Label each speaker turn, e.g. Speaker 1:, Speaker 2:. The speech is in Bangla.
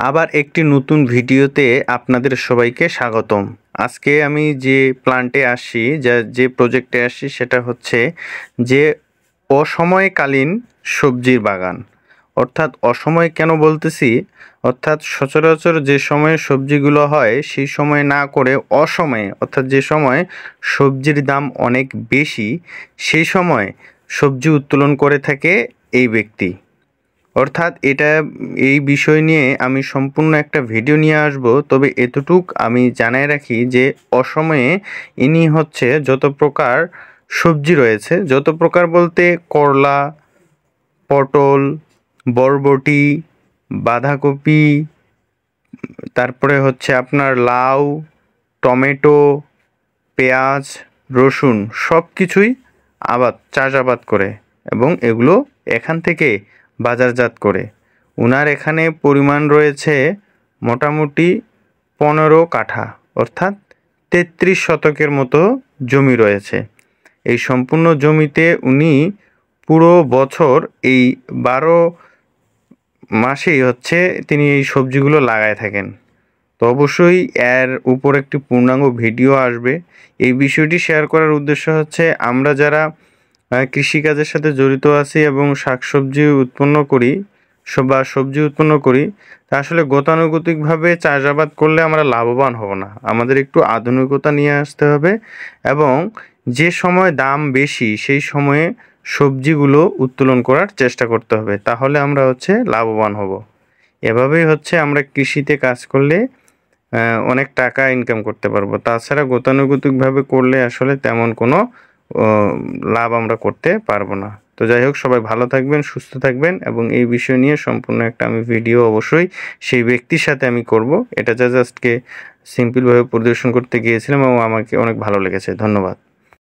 Speaker 1: আবার একটি নতুন ভিডিওতে আপনাদের সবাইকে স্বাগতম। আজকে আমি যে প্ল্যান্টে আসছি, যে প্রজেক্টে আসছি সেটা হচ্ছে যে অসময়কালীন সবজির বাগান। অর্থাৎ অসময় কেন বলতেছি, অর্থাৎ সচরাচর যে সময়ে সবজিগুলো হয় সেই সময় না করে অসময়ে, অর্থাৎ যে সময় সবজির দাম অনেক বেশি সেই সময় সবজি উত্তোলন করে থাকে এই ব্যক্তি। অর্থাৎ এই বিষয় নিয়ে আমি সম্পূর্ণ একটা ভিডিও নিয়ে আসব, তবে এতটুক আমি জানাই রাখি যে অসময়ে ইনি হচ্ছে যত প্রকার সবজি রয়েছে, যত প্রকার বলতে করলা, পটল, বরবটি, বাঁধাকপি, তারপরে হচ্ছে আপনার লাউ, টমেটো, পেঁয়াজ, রসুন সব কিছুই চাষাবাদ করে এবং এগুলো এখান থেকে বাজারজাত করে। উনার এখানে পরিমাণ রয়েছে মোটামুটি 15 কাঠা, অর্থাৎ 33 শতকের মতো জমি রয়েছে। এই সম্পূর্ণ জমিতে উনি পুরো বছর এই 12 মাসেই হচ্ছে তিনি এই সবজিগুলো লাগায় থাকেন। তো অবশ্যই এর উপর একটি পূর্ণাঙ্গ ভিডিও আসবে। এই বিষয়টি শেয়ার করার উদ্দেশ্য হচ্ছে আমরা যারা কৃষিকাজের সাথে জড়িত আছি এবং শাকসবজি উৎপন্ন করি বা সবজি উৎপন্ন করি, তা আসলে গতানুগতিকভাবে চাষাবাদ করলে আমরা লাভবান হব না। আমাদের একটু আধুনিকতা নিয়ে আসতে হবে এবং যে সময় দাম বেশি সেই সময়ে সবজিগুলো উত্তোলন করার চেষ্টা করতে হবে, তাহলে আমরা হচ্ছে লাভবান হব। এভাবেই হচ্ছে আমরা কৃষিতে কাজ করলে অনেক টাকা ইনকাম করতে পারবো। তাছাড়া গতানুগতিকভাবে করলে আসলে তেমন কোনো লাভ আমরা করতে পারবো না। তো যাই হোক, সবাই ভালো থাকবেন, সুস্থ থাকবেন এবং এই বিষয় নিয়ে সম্পূর্ণ একটা আমি ভিডিও অবশ্যই সেই ব্যক্তির সাথে আমি করব। এটা জাস্টকে সিম্পলভাবে পরিদর্শন করতে গিয়েছিলাম এবং আমাকে অনেক ভালো লেগেছে। ধন্যবাদ।